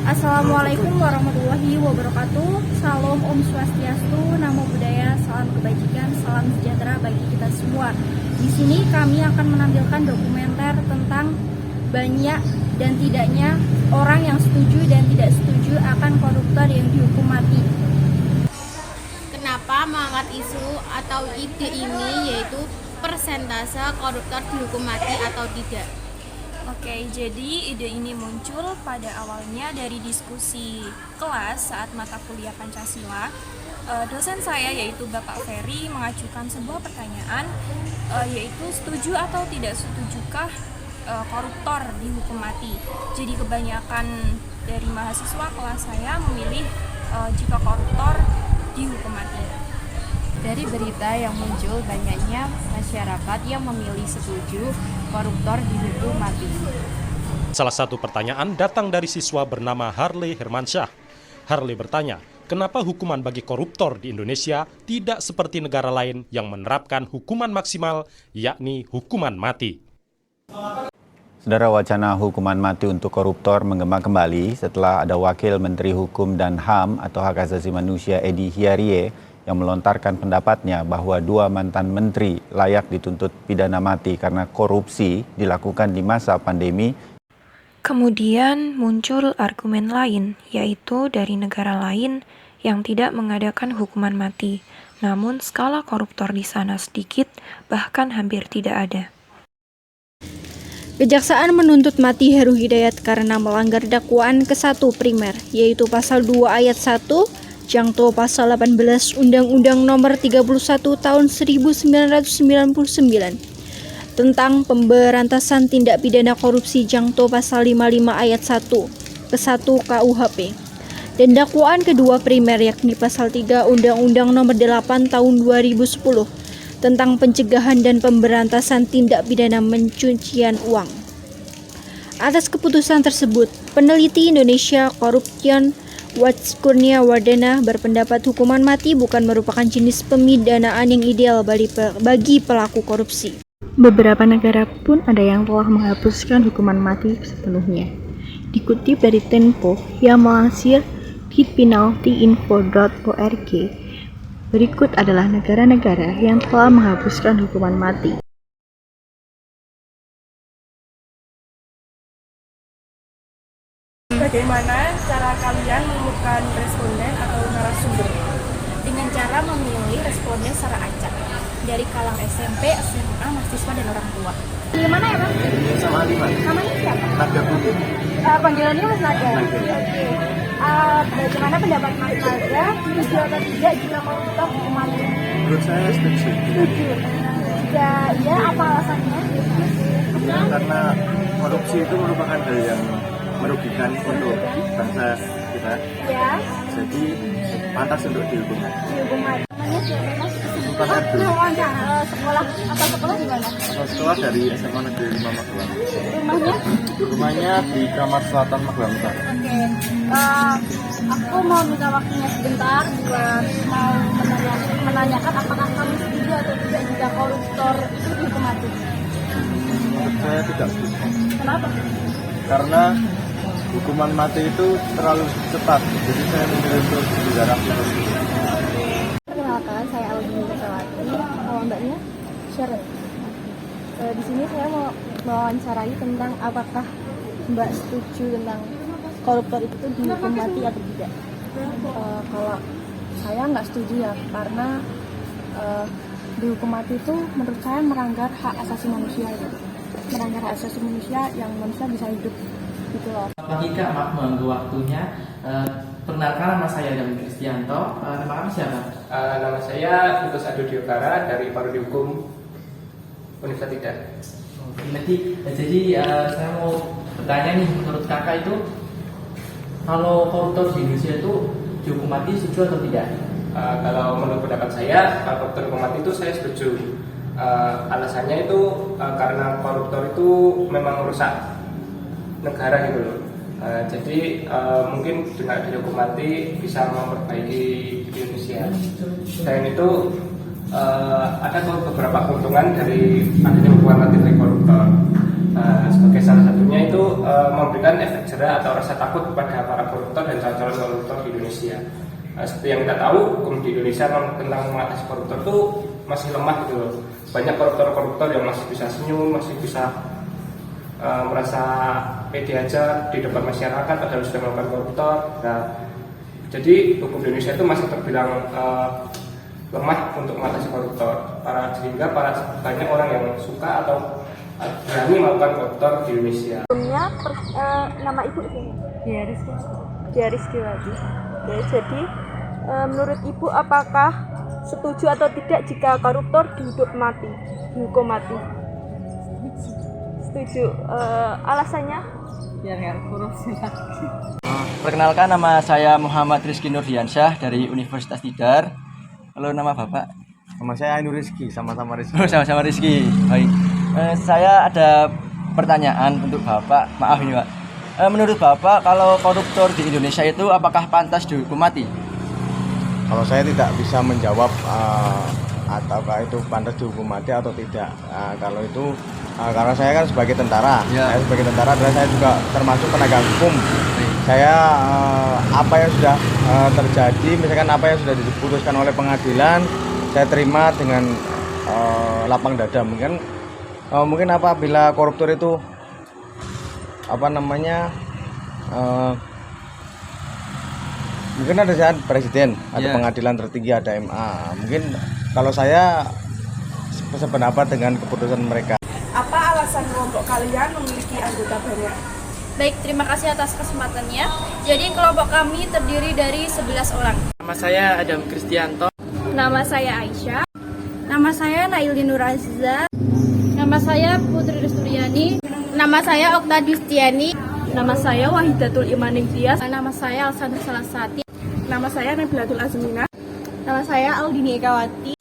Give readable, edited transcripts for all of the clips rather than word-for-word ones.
Assalamualaikum warahmatullahi wabarakatuh. Salam Om Swastiastu, Namo Buddhaya, salam kebajikan, salam sejahtera bagi kita semua. Di sini kami akan menampilkan dokumenter tentang banyak dan tidaknya orang yang setuju dan tidak setuju akan koruptor yang dihukum mati. Kenapa mengangkat isu atau ide ini, yaitu persentase koruptor dihukum mati atau tidak? Oke, jadi ide ini muncul pada awalnya dari diskusi kelas saat mata kuliah Pancasila. Dosen saya yaitu Bapak Ferry mengajukan sebuah pertanyaan, yaitu setuju atau tidak setujukah koruptor dihukum mati. Jadi kebanyakan dari mahasiswa kelas saya memilih jika koruptor dihukum mati. Dari berita yang muncul, banyaknya masyarakat yang memilih setuju koruptor dihukum mati. Salah satu pertanyaan datang dari siswa bernama Harley Hermansyah. Harley bertanya, kenapa hukuman bagi koruptor di Indonesia tidak seperti negara lain yang menerapkan hukuman maksimal, yakni hukuman mati? Saudara, wacana hukuman mati untuk koruptor menggema kembali setelah ada Wakil Menteri Hukum dan HAM atau Hak Asasi Manusia Edy Hiarie yang melontarkan pendapatnya bahwa dua mantan menteri layak dituntut pidana mati karena korupsi dilakukan di masa pandemi. Kemudian muncul argumen lain, yaitu dari negara lain yang tidak mengadakan hukuman mati, namun skala koruptor di sana sedikit, bahkan hampir tidak ada. Kejaksaan menuntut mati Heru Hidayat karena melanggar dakwaan ke-1 primer, yaitu pasal 2 ayat 1, Jangto pasal 18 Undang-Undang Nomor 31 Tahun 1999 tentang pemberantasan tindak pidana korupsi Jangto pasal 55 ayat 1 ke-1 KUHP dan dakwaan kedua primer yakni pasal 3 Undang-Undang Nomor 8 Tahun 2010 tentang pencegahan dan pemberantasan tindak pidana pencucian uang. Atas keputusan tersebut, peneliti Indonesia Corruption Watch Kurnia Wardana berpendapat hukuman mati bukan merupakan jenis pemidanaan yang ideal bagi pelaku korupsi. Beberapa negara pun ada yang telah menghapuskan hukuman mati sepenuhnya. Dikutip dari Tempo yang melansir hitpenaltyinfo.org, berikut adalah negara-negara yang telah menghapuskan hukuman mati. Bagaimana cara kalian menemukan responden atau narasumber? Dengan cara memilih responden secara acak dari kalangan SMP, SMA, mahasiswa, dan orang tua. Di mana ya, Bang? Sama Lima. Namanya siapa? Naga Putih. Panggilannya Mas Naga. Oke. Bagaimana pendapat Mas Naga? Setuju atau tidak jika koruptor dihukum mati? Menurut saya setuju. Setuju. Jika iya, apa alasannya? Karena korupsi itu merupakan hal yang merugikan untuk bangsa kita. Ya. Jadi pantas untuk dihukum. Dihukum mati. Namanya siapa, Mas? Bukan Abdul. Sekolah atau sekolah di mana? Sekolah dari SMA Negeri 5 Magelang. Rumahnya? Rumahnya di Kamar Selatan Magelang Utara. Oke. Aku mau minta waktunya sebentar buat mau menanyakan apakah kamu setuju atau tidak jika koruptor itu dihukum mati. Menurut saya tidak setuju. Kenapa? Karena hukuman mati itu terlalu cepat. Jadi saya memilih untuk dipenjara. Perkenalkan, saya Alvin Nursalati. Kalau mbaknya, Sharon. Di sini saya mau mewawancarai tentang apakah mbak setuju tentang koruptor itu dihukum mati atau tidak. Kalau saya nggak setuju ya, karena dihukum mati itu menurut saya melanggar hak asasi manusia gitu. Melanggar hak asasi manusia yang manusia bisa hidup gitu loh. Pagi Kak, maaf mengganggu waktunya. Perkenalkan, nama saya David Kristianto. Nama kamu siapa? Nama saya Putus Adu Diokara dari Prodi Hukum Universitas Tidar. Jadi saya mau bertanya nih, menurut kakak itu kalau koruptor di Indonesia itu dihukum mati setuju atau tidak? Kalau menurut pendapat saya, koruptor hukum mati itu saya setuju. Alasannya itu karena koruptor itu memang merusak negara gitu loh. Jadi mungkin dengan dihukum mati bisa memperbaiki Indonesia. Selain itu ada beberapa keuntungan dari adanya hukuman mati bagi koruptor. Sebagai salah satunya itu memberikan efek jera atau rasa takut kepada para koruptor dan calon-calon koruptor di Indonesia. Seperti yang kita tahu, hukum di Indonesia tentang mengatasi koruptor itu masih lemah gitu loh. Banyak koruptor-koruptor yang masih bisa senyum, masih bisa merasa pede aja di depan masyarakat padahal sudah melakukan koruptor. Nah, jadi hukum di Indonesia itu masih terbilang lemah untuk mengatasi koruptor. Sehingga banyak orang yang suka atau berani melakukan koruptor di Indonesia. Nama ibu Dia Rizkiwati. Ya, jadi menurut ibu apakah setuju atau tidak jika koruptor dihukum mati? Setuju. Alasannya? Biar nggak korupsi lagi. Perkenalkan, nama saya Muhammad Rizky Nurdiansyah dari Universitas Tidar. Halo, nama Bapak? Nama saya Ainur Rizky, sama-sama Rizky. Oh, sama-sama Rizky. Baik. Saya ada pertanyaan untuk Bapak. Maaf ini, Pak. Menurut Bapak, kalau koruptor di Indonesia itu apakah pantas dihukum mati? Kalau saya tidak bisa menjawab ataukah itu pantas dihukum mati atau tidak. Kalau itu karena saya kan sebagai tentara, saya sebagai tentara dan saya juga termasuk penegak hukum. Saya apa yang sudah terjadi, misalkan apa yang sudah diputuskan oleh pengadilan, saya terima dengan lapang dada. Mungkin apabila koruptor itu mungkin ada saat presiden, ada pengadilan tertinggi, ada MA. Mungkin kalau saya sependapat dengan keputusan mereka. Apa alasan kelompok kalian memiliki anggota banyak? Baik, terima kasih atas kesempatannya. Jadi kelompok kami terdiri dari 11 orang. Nama saya Adam Kristianto. Nama saya Aisyah. Nama saya Naili Nuraziza. Nama saya Putri Rusturiani. Nama saya Okta Distiani. Nama saya Wahidatul Imaning Tias. Nama saya Alsandra Salasati. Nama saya Nabilatul Azmina. Nama saya Aldini Ekawati.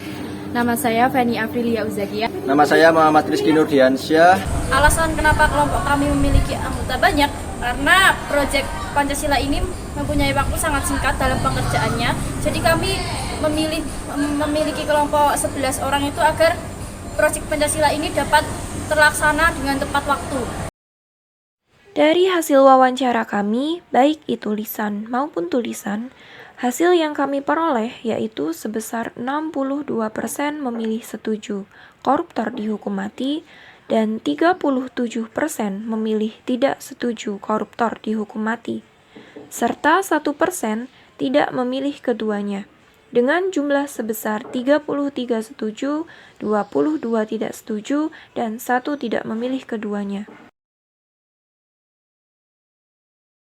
Nama saya Feni Aprilia Uzakia. Nama saya Muhammad Rizky Nurdiansyah. Alasan kenapa kelompok kami memiliki anggota banyak karena proyek Pancasila ini mempunyai waktu sangat singkat dalam pengerjaannya. Jadi kami memiliki kelompok 11 orang itu agar proyek Pancasila ini dapat terlaksana dengan tepat waktu. Dari hasil wawancara kami, baik itu lisan maupun tulisan, hasil yang kami peroleh yaitu sebesar 62% memilih setuju koruptor dihukum mati dan 37% memilih tidak setuju koruptor dihukum mati, serta 1% tidak memilih keduanya. Dengan jumlah sebesar 33 setuju, 22 tidak setuju, dan 1 tidak memilih keduanya.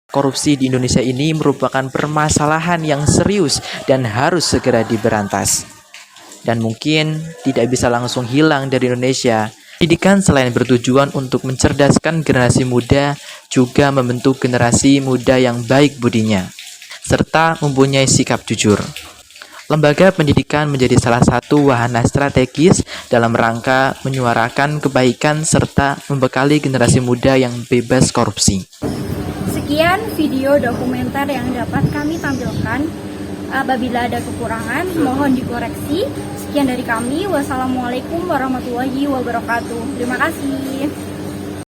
Korupsi di Indonesia ini merupakan permasalahan yang serius dan harus segera diberantas. Dan mungkin tidak bisa langsung hilang dari Indonesia. Pendidikan selain bertujuan untuk mencerdaskan generasi muda, juga membentuk generasi muda yang baik budinya, serta mempunyai sikap jujur. Lembaga pendidikan menjadi salah satu wahana strategis dalam rangka menyuarakan kebaikan serta membekali generasi muda yang bebas korupsi. Sekian video dokumenter yang dapat kami tampilkan. Apabila ada kekurangan, mohon dikoreksi. Sekian dari kami. Wassalamualaikum warahmatullahi wabarakatuh. Terima kasih.